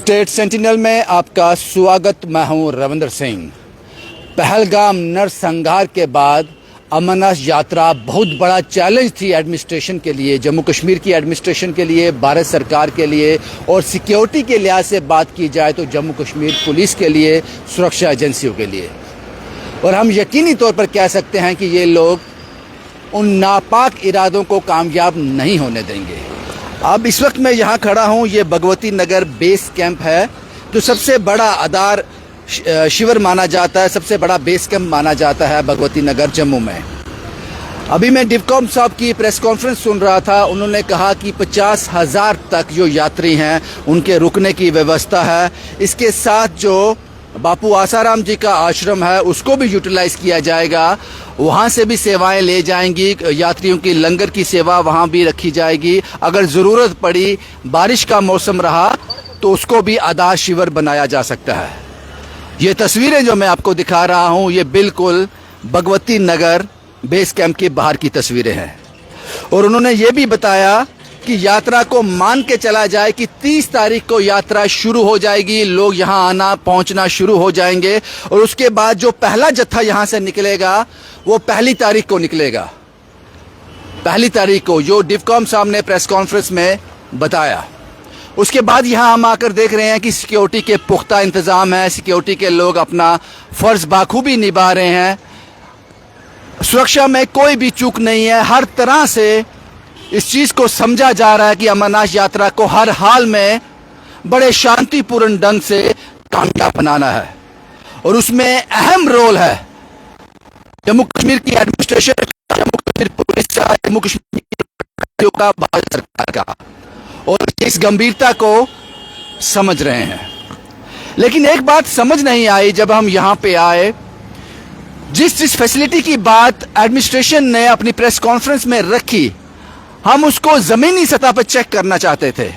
State sentinel में आपका स्वागत। मैं हूं रविंद्र सिंह। पहलगाम नरसंहार के बाद अमरनाथ यात्रा बहुत बड़ा चैलेंज थी एडमिनिस्ट्रेशन के लिए, जम्मू कश्मीर की एडमिनिस्ट्रेशन के लिए, भारत सरकार के लिए, और सिक्योरिटी के लिहाज से बात की जाए तो जम्मू कश्मीर पुलिस के लिए, सुरक्षा एजेंसियों के लिए। और हम यकीनी तौर पर कह सकते हैं कि ये लोग उन नापाक इरादों को कामयाब नहीं होने देंगे। अब इस वक्त मैं यहाँ खड़ा हूँ, ये भगवती नगर बेस कैंप है जो सबसे बड़ा आधार शिविर माना जाता है, सबसे बड़ा बेस कैंप माना जाता है भगवती नगर जम्मू में। अभी मैं डिवकॉम साहब की प्रेस कॉन्फ्रेंस सुन रहा था। उन्होंने कहा कि 50,000 तक जो यात्री हैं उनके रुकने की व्यवस्था है। इसके साथ जो बापू आसाराम जी का आश्रम है उसको भी यूटिलाइज किया जाएगा, वहाँ से भी सेवाएं ले जाएंगी। यात्रियों की लंगर की सेवा वहाँ भी रखी जाएगी। अगर ज़रूरत पड़ी, बारिश का मौसम रहा तो उसको भी आधार शिविर बनाया जा सकता है। ये तस्वीरें जो मैं आपको दिखा रहा हूँ ये बिल्कुल भगवती नगर बेस कैंप के बाहर की तस्वीरें हैं। और उन्होंने ये भी बताया कि यात्रा को मान के चला जाए कि 30 तारीख को यात्रा शुरू हो जाएगी, लोग यहाँ आना पहुँचना शुरू हो जाएंगे। और उसके बाद जो पहला जत्था यहाँ से निकलेगा वो 1 तारीख को निकलेगा। 1 तारीख को जो डिवकॉम साहब ने प्रेस कॉन्फ्रेंस में बताया। उसके बाद यहाँ हम आकर देख रहे हैं कि सिक्योरिटी के पुख्ता इंतज़ाम है, सिक्योरिटी के लोग अपना फ़र्ज़ बाखूबी निभा रहे हैं। सुरक्षा में कोई भी चूक नहीं है। हर तरह से इस चीज़ को समझा जा रहा है कि अमरनाथ यात्रा को हर हाल में बड़े शांतिपूर्ण ढंग से कामयाब बनाना है। और उसमें अहम रोल है जम्मू कश्मीर की एडमिनिस्ट्रेशन, जम्मू कश्मीर पुलिस का, जम्मू कश्मीर का, भारत सरकार का, और इस गंभीरता को समझ रहे हैं। लेकिन एक बात समझ नहीं आई जब हम यहाँ पे आए, जिस फैसिलिटी की बात एडमिनिस्ट्रेशन ने अपनी प्रेस कॉन्फ्रेंस में रखी, हम उसको ज़मीनी सतह पर चेक करना चाहते थे,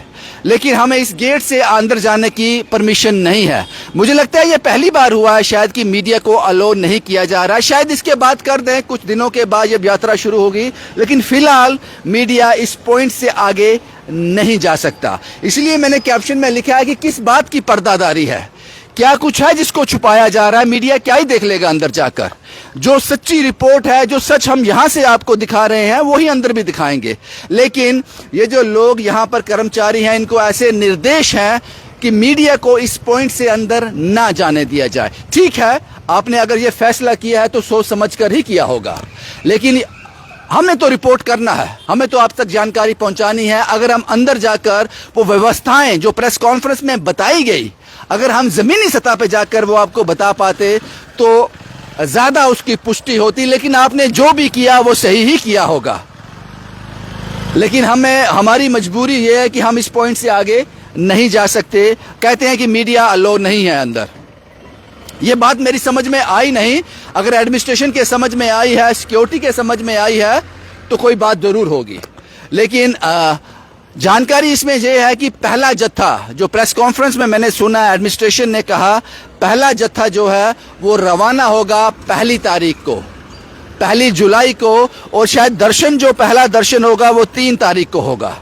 लेकिन हमें इस गेट से अंदर जाने की परमिशन नहीं है। मुझे लगता है ये पहली बार हुआ है शायद कि मीडिया को अलो नहीं किया जा रहा है। शायद इसके बाद कर दें कुछ दिनों के बाद जब यात्रा शुरू होगी, लेकिन फिलहाल मीडिया इस पॉइंट से आगे नहीं जा सकता। इसलिए मैंने कैप्शन में लिखा है कि किस बात की पर्दादारी है, क्या कुछ है जिसको छुपाया जा रहा है। मीडिया क्या ही देख लेगा अंदर जाकर। जो सच्ची रिपोर्ट है, जो सच हम यहां से आपको दिखा रहे हैं वही अंदर भी दिखाएंगे। लेकिन ये जो लोग यहां पर कर्मचारी हैं, इनको ऐसे निर्देश हैं कि मीडिया को इस पॉइंट से अंदर ना जाने दिया जाए। ठीक है, आपने अगर ये फैसला किया है तो सोच समझ कर ही किया होगा, लेकिन हमें तो रिपोर्ट करना है, हमें तो आप तक जानकारी पहुंचानी है। अगर हम अंदर जाकर वो व्यवस्थाएं जो प्रेस कॉन्फ्रेंस में बताई गई, अगर हम जमीनी सतह पे जाकर वो आपको बता पाते तो ज्यादा उसकी पुष्टि होती। लेकिन आपने जो भी किया वो सही ही किया होगा। लेकिन हमारी मजबूरी ये है कि हम इस पॉइंट से आगे नहीं जा सकते। कहते हैं कि मीडिया अलो नहीं है अंदर। ये बात मेरी समझ में आई नहीं। अगर एडमिनिस्ट्रेशन के समझ में आई है, सिक्योरिटी के समझ में आई है तो कोई बात जरूर होगी। लेकिन जानकारी इसमें यह है कि पहला जत्था जो प्रेस कॉन्फ्रेंस में मैंने सुना, एडमिनिस्ट्रेशन ने कहा पहला जत्था जो है वो रवाना होगा 1 तारीख को, 1 जुलाई को, और शायद दर्शन जो पहला दर्शन होगा वो 3 तारीख को होगा।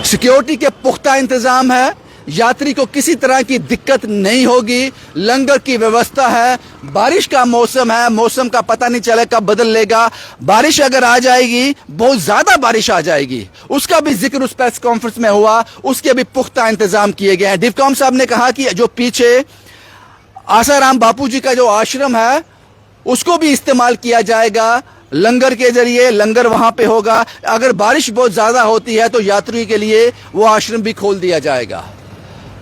सिक्योरिटी के पुख्ता इंतजाम है, यात्री को किसी तरह की दिक्कत नहीं होगी, लंगर की व्यवस्था है। बारिश का मौसम है, मौसम का पता नहीं चले कब बदल लेगा। बारिश अगर आ जाएगी, बहुत ज्यादा बारिश आ जाएगी, उसका भी जिक्र उस प्रेस कॉन्फ्रेंस में हुआ, उसके भी पुख्ता इंतजाम किए गए हैं। डिवकॉम साहब ने कहा कि जो पीछे आसाराम बापू जी का जो आश्रम है उसको भी इस्तेमाल किया जाएगा, लंगर के जरिए लंगर वहां पे होगा। अगर बारिश बहुत ज्यादा होती है तो यात्री के लिए वो आश्रम भी खोल दिया जाएगा।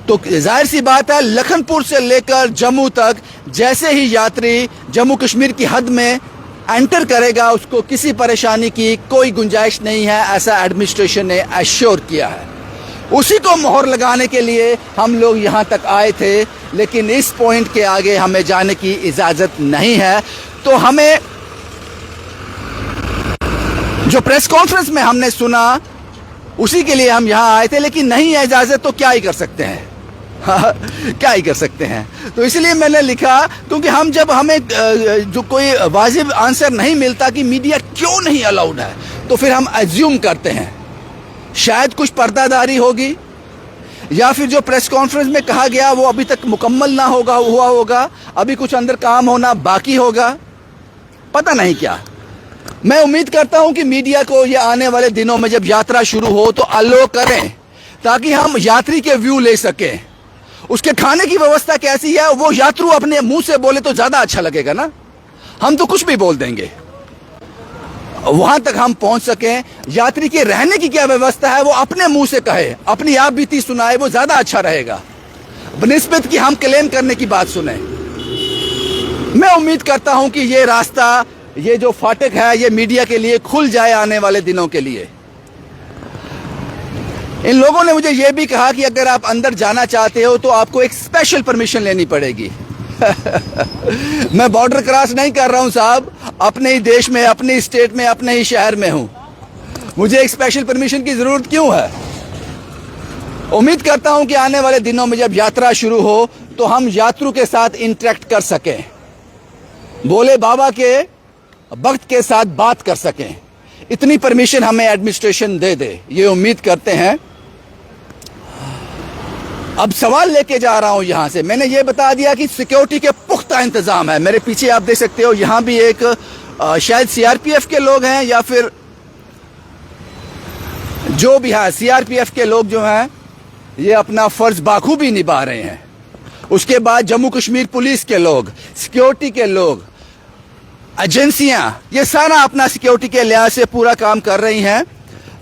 तो जाहिर सी बात है, लखनपुर से लेकर जम्मू तक जैसे ही यात्री जम्मू कश्मीर की हद में एंटर करेगा उसको किसी परेशानी की कोई गुंजाइश नहीं है, ऐसा एडमिनिस्ट्रेशन ने एश्योर किया है। उसी को मोहर लगाने के लिए हम लोग यहाँ तक आए थे, लेकिन इस पॉइंट के आगे हमें जाने की इजाज़त नहीं है। तो हमें जो प्रेस कॉन्फ्रेंस में हमने सुना उसी के लिए हम यहाँ आए थे, लेकिन नहीं है इजाज़त तो क्या ही कर सकते हैं। क्या ही कर सकते हैं। तो इसलिए मैंने लिखा, क्योंकि हमें जो कोई वाजिब आंसर नहीं मिलता कि मीडिया क्यों नहीं अलाउड है, तो फिर हम एज्यूम करते हैं शायद कुछ पर्दादारी होगी, या फिर जो प्रेस कॉन्फ्रेंस में कहा गया वो अभी तक मुकम्मल ना हुआ होगा, अभी कुछ अंदर काम होना बाकी होगा, पता नहीं क्या। मैं उम्मीद करता हूं कि मीडिया को ये आने वाले दिनों में जब यात्रा शुरू हो तो अलो करें, ताकि हम यात्री के व्यू ले सकें। उसके खाने की व्यवस्था कैसी है वो यात्रु अपने मुंह से बोले तो ज्यादा अच्छा लगेगा ना। हम तो कुछ भी बोल देंगे, वहां तक हम पहुंच सकें। यात्री के रहने की क्या व्यवस्था है वो अपने मुंह से कहे, अपनी आप बीती सुनाए, वो ज्यादा अच्छा रहेगा बनिस्बत कि हम क्लेम करने की बात सुने। मैं उम्मीद करता हूं कि ये रास्ता, ये जो फाटक है, ये मीडिया के लिए खुल जाए आने वाले दिनों के लिए। इन लोगों ने मुझे ये भी कहा कि अगर आप अंदर जाना चाहते हो तो आपको एक स्पेशल परमिशन लेनी पड़ेगी। मैं बॉर्डर क्रॉस नहीं कर रहा हूं साहब, अपने ही देश में, अपने स्टेट में, अपने ही शहर में हूं। मुझे एक स्पेशल परमिशन की जरूरत क्यों है? उम्मीद करता हूं कि आने वाले दिनों में जब यात्रा शुरू हो तो हम यात्रु के साथ इंटरेक्ट कर सकें, भोले बाबा के भक्त के साथ बात कर सकें। इतनी परमिशन हमें एडमिनिस्ट्रेशन दे दे, ये उम्मीद करते हैं। अब सवाल लेके जा रहा हूं यहां से। मैंने ये बता दिया कि सिक्योरिटी के पुख्ता इंतजाम है। मेरे पीछे आप देख सकते हो, यहां भी एक शायद सीआरपीएफ के लोग हैं या फिर जो भी है, सीआरपीएफ के लोग जो हैं ये अपना फर्ज बाखूबी निभा रहे हैं। उसके बाद जम्मू कश्मीर पुलिस के लोग, सिक्योरिटी के लोग, एजेंसियां, ये सारा अपना सिक्योरिटी के लिहाज से पूरा काम कर रही हैं।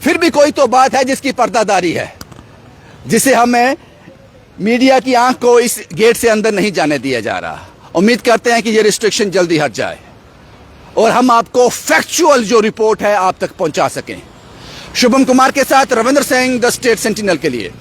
फिर भी कोई तो बात है जिसकी पर्दादारी है, जिसे हमें मीडिया की आंख को इस गेट से अंदर नहीं जाने दिया जा रहा। उम्मीद करते हैं कि ये रिस्ट्रिक्शन जल्दी हट जाए और हम आपको फैक्चुअल जो रिपोर्ट है आप तक पहुंचा सकें। शुभम कुमार के साथ Ravindra Singh, the state sentinel के लिए।